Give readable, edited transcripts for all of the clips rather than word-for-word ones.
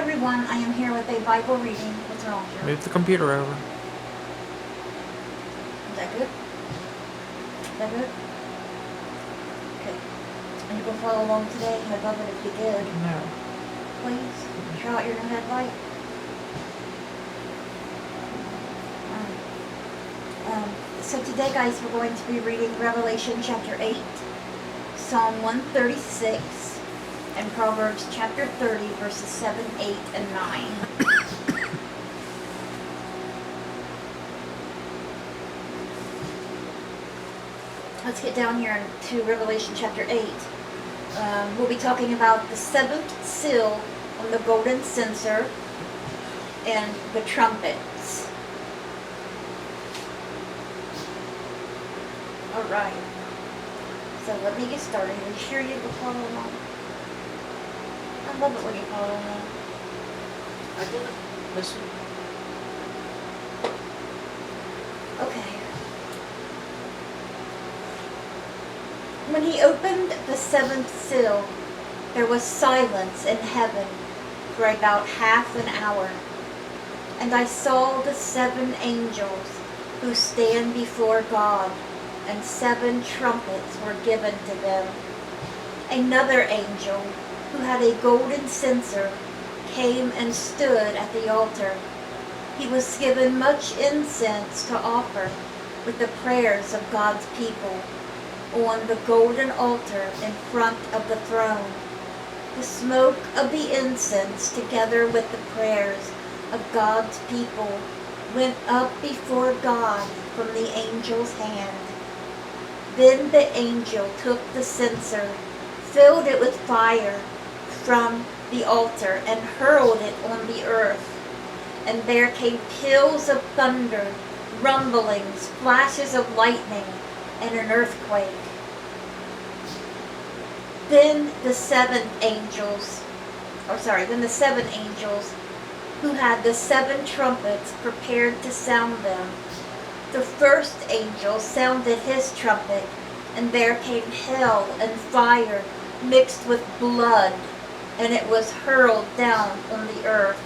everyone, I am here with a Bible reading. What's wrong here? Move the computer over. Is that good? Is that good? Okay. And you can follow along today? I'd love it if you did. No. Please, draw out your new headlight. So today, guys, we're going to be reading Revelation chapter 8, Psalm 136, and Proverbs chapter 30, verses 7, 8, and 9. Let's get down here to Revelation chapter 8. We'll be talking about the seventh seal on the golden censer and the trumpets. Alright. So let me get started. Are you sure you can follow along? I love it when you follow along. I didn't listen. Okay. When he opened the seventh seal, there was silence in heaven for about half an hour. And I saw the 7 angels who stand before God, and 7 trumpets were given to them. Another angel, who had a golden censer, came and stood at the altar. He was given much incense to offer with the prayers of God's people on the golden altar in front of the throne. The smoke of the incense, together with the prayers of God's people, went up before God from the angel's hand. Then the angel took the censer, filled it with fire from the altar, and hurled it on the earth. And there came peals of thunder, rumblings, flashes of lightning, and an earthquake. Then the 7 angels who had the 7 trumpets prepared to sound them. The first angel sounded his trumpet, and there came hail and fire mixed with blood, and it was hurled down on the earth.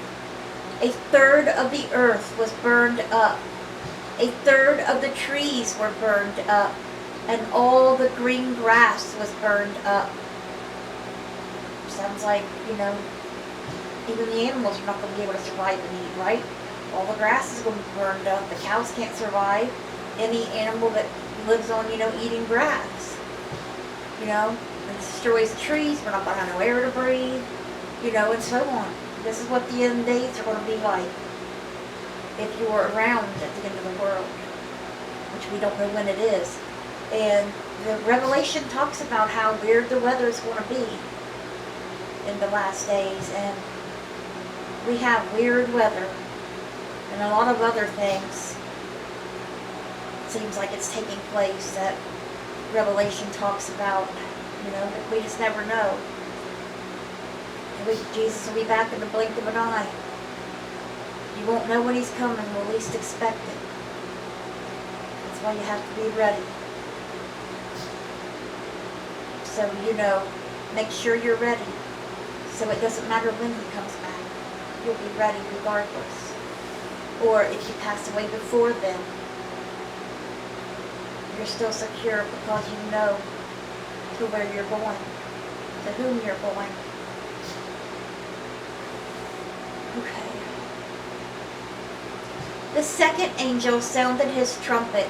A third of the earth was burned up. A third of the trees were burned up, and all the green grass was burned up. Sounds like, even the animals are not going to be able to survive and eat, right? All the grass is going to be burned up. The cows can't survive. Any animal that lives on, eating grass. It destroys the trees. We're not going to have no air to breathe, and so on. This is what the end days are going to be like if you're around at the end of the world, which we don't know when it is. And the Revelation talks about how weird the weather is going to be in the last days, and we have weird weather and a lot of other things. It seems like it's taking place that Revelation talks about, but we just never know. And Jesus will be back in the blink of an eye. You won't know when he's coming, we'll least expect it. That's why you have to be ready. So, make sure you're ready. So it doesn't matter when he comes back. You'll be ready regardless. Or if you pass away before then, you're still secure because you know to where you're going, to whom you're going. Okay. The second angel sounded his trumpet,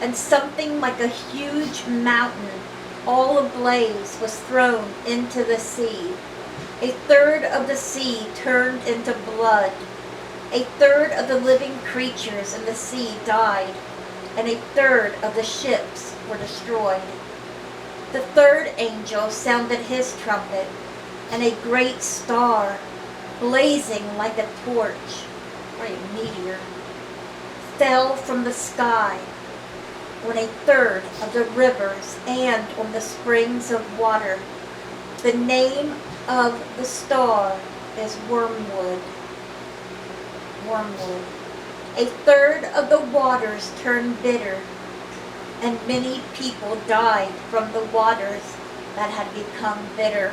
and something like a huge mountain, all ablaze, was thrown into the sea. A third of the sea turned into blood. A third of the living creatures in the sea died, and a third of the ships were destroyed. The third angel sounded his trumpet, and a great star, blazing like a torch, or a meteor, fell from the sky on a third of the rivers and on the springs of water. The name of the star is Wormwood. Wormwood. A third of the waters turned bitter, and many people died from the waters that had become bitter.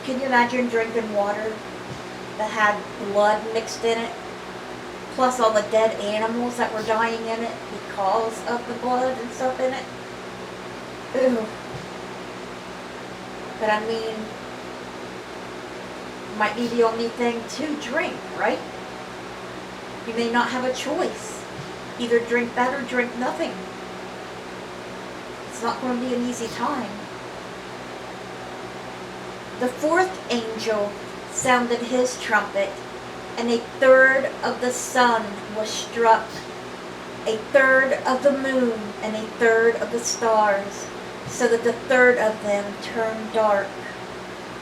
Can you imagine drinking water that had blood mixed in it? Plus all the dead animals that were dying in it because of the blood and stuff in it? Ew. But I mean, might be the only thing to drink, right? You may not have a choice. Either drink that or drink nothing. It's not going to be an easy time. The fourth angel sounded his trumpet, and a third of the sun was struck, a third of the moon, and a third of the stars, so that the third of them turned dark.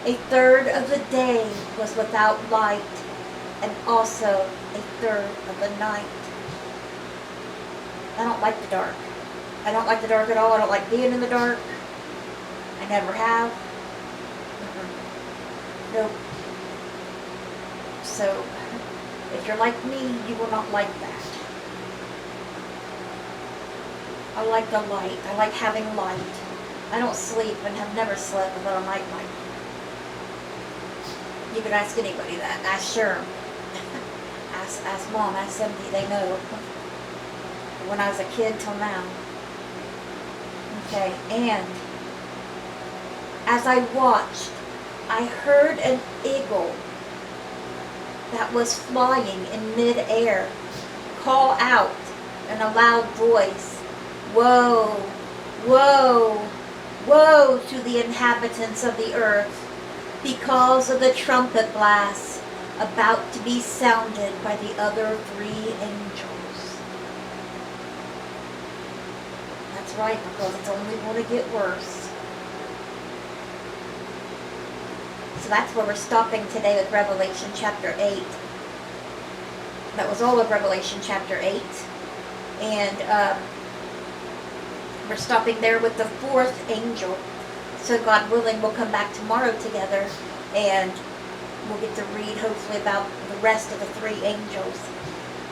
A third of the day was without light, and also a third of the night. I don't like the dark. I don't like the dark at all. I don't like being in the dark. I never have. Nope. So, if you're like me, you will not like that. I like the light. I like having light. I don't sleep and have never slept without a nightlight. You can ask anybody that. Ask Sherm. ask Mom. Ask Cynthia. They know. When I was a kid till now. Okay, and as I watched, I heard an eagle that was flying in mid-air call out in a loud voice, "Woe, woe, woe to the inhabitants of the earth, because of the trumpet blast about to be sounded by the other three angels." That's right, because it's only going to get worse. So that's where we're stopping today with Revelation chapter 8. That was all of Revelation chapter 8. And we're stopping there with the fourth angel. So God willing, we'll come back tomorrow together and we'll get to read hopefully about the rest of the three angels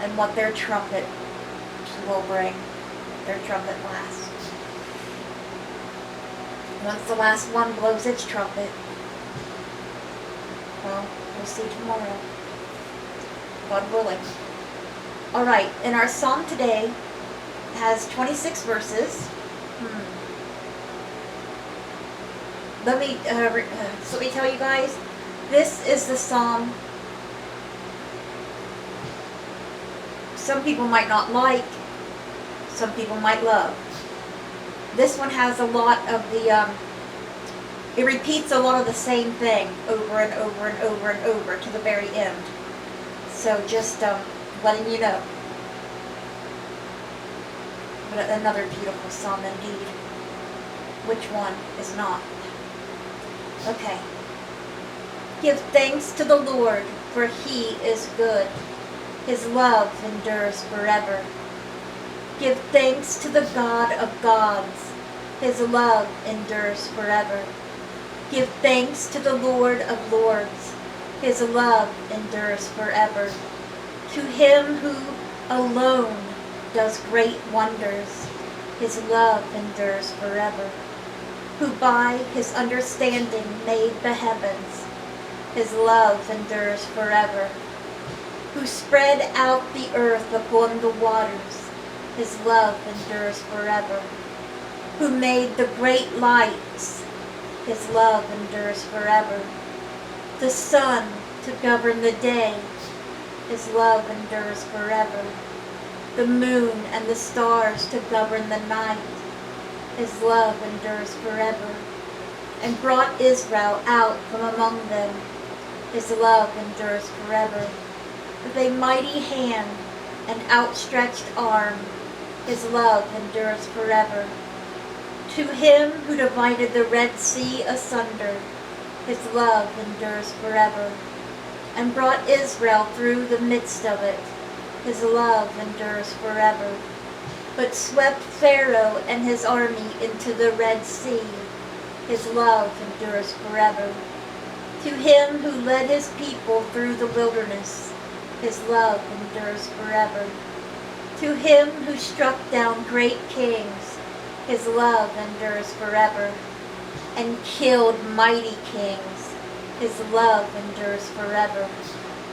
and what their trumpet will bring. Their trumpet blast. Once the last one blows its trumpet, well, we'll see tomorrow. God willing. Alright, and our psalm today has 26 verses. Let me tell you guys, this is the psalm some people might not like, some people might love. This one has a lot of the, it repeats a lot of the same thing over and over and over and over to the very end. So just letting you know. But another beautiful psalm indeed. Which one is not? Okay. Give thanks to the Lord, for He is good. His love endures forever. Give thanks to the God of gods. His love endures forever. Give thanks to the Lord of lords. His love endures forever. To Him who alone does great wonders. His love endures forever. Who by His understanding made the heavens. His love endures forever. Who spread out the earth upon the waters. His love endures forever. Who made the great lights. His love endures forever. The sun to govern the day. His love endures forever. The moon and the stars to govern the night. His love endures forever. And brought Israel out from among them. His love endures forever. With a mighty hand and outstretched arm, His love endures forever. To Him who divided the Red Sea asunder, His love endures forever. And brought Israel through the midst of it, His love endures forever. But swept Pharaoh and his army into the Red Sea, His love endures forever. To Him who led His people through the wilderness, His love endures forever. To Him who struck down great kings, His love endures forever. And killed mighty kings, His love endures forever.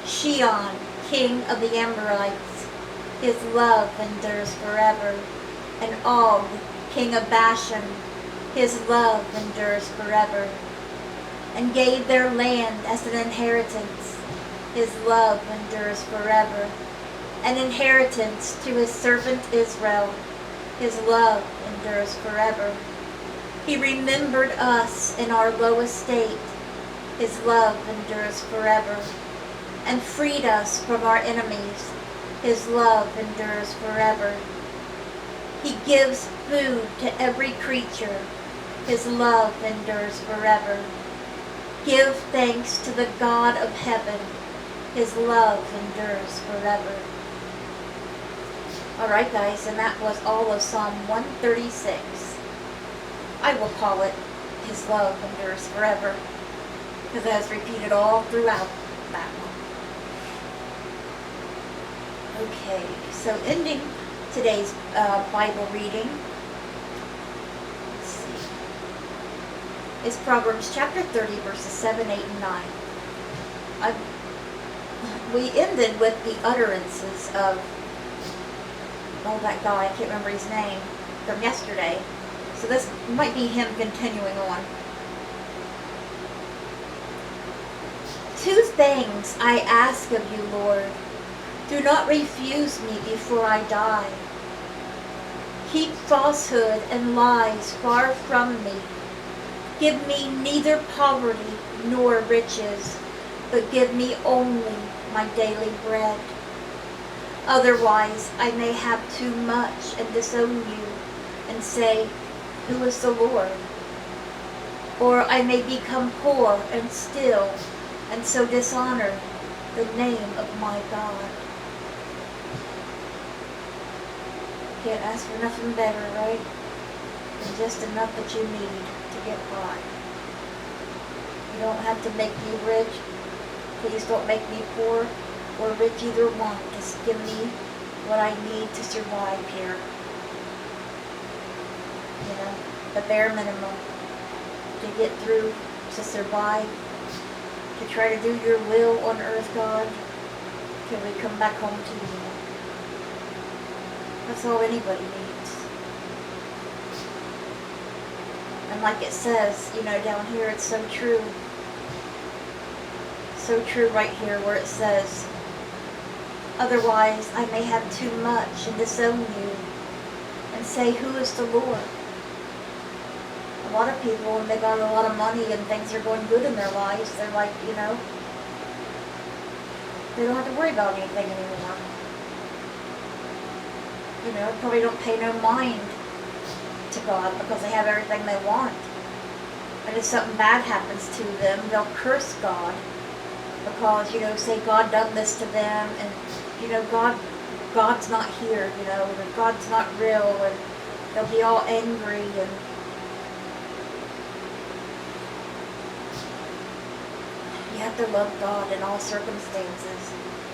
Shion, king of the Amorites, his love endures forever. And Og, king of Bashan, his love endures forever. And gave their land as an inheritance, his love endures forever. An inheritance to his servant Israel, his love endures forever. He remembered us in our low estate, his love endures forever. And freed us from our enemies, his love endures forever. He gives food to every creature, his love endures forever. Give thanks to the God of heaven, his love endures forever. Alright guys, and that was all of Psalm 136. I will call it His Love Endures Forever, because it has repeated all throughout that one. Okay, so ending today's Bible reading, let's see, is Proverbs chapter 30, verses 7, 8, and 9. We ended with the utterances of that guy, I can't remember his name, from yesterday. So this might be him continuing on. 2 things I ask of you, Lord. Do not refuse me before I die. Keep falsehood and lies far from me. Give me neither poverty nor riches, but give me only my daily bread. Otherwise, I may have too much and disown you and say, who is the Lord? Or I may become poor and still, and so dishonor the name of my God. Can't ask for nothing better, right? Than just enough that you need to get by. You don't have to make me rich. Please don't make me poor or rich, either one. Just give me what I need to survive here. You know, the bare minimum to get through, to survive, to try to do your will on earth, God, till we come back home to you. That's all anybody needs. And like it says, you know, down here, it's so true. So true right here where it says, otherwise I may have too much and disown you and say, who is the Lord? A lot of people, when they got a lot of money and things are going good in their lives, they're like, you know, they don't have to worry about anything anymore. You know, probably don't pay no mind to God because they have everything they want. And if something bad happens to them, they'll curse God because, you know, say God done this to them, and, you know, God's not here, you know, or God's not real, and they'll be all angry. And you have to love God in all circumstances,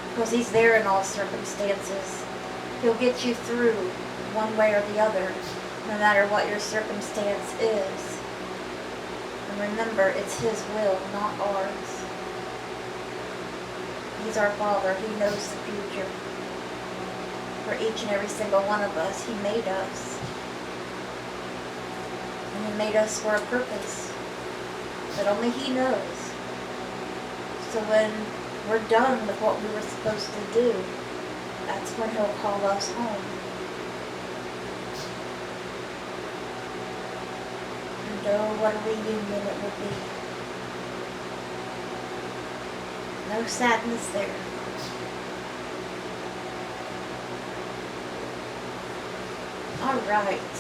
because He's there in all circumstances. He'll get you through one way or the other, no matter what your circumstance is. And remember, it's His will, not ours. He's our Father. He knows the future for each and every single one of us. He made us. And He made us for a purpose that only He knows. So when we're done with what we were supposed to do, that's when He'll call us home. And oh, what a reunion it will be. No sadness there. All right.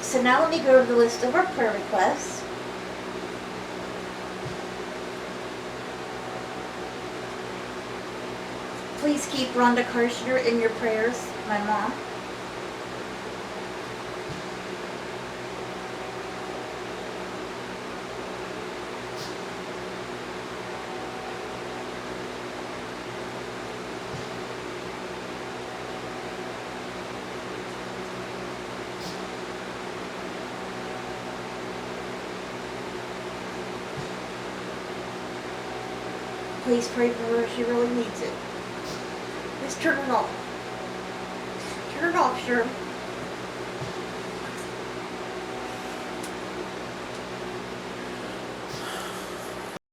So now let me go over the list of our prayer requests. Please keep Rhonda Karshner in your prayers, my mom. please pray for her. She really needs it. Just turn it off. Turn it off, Shirley.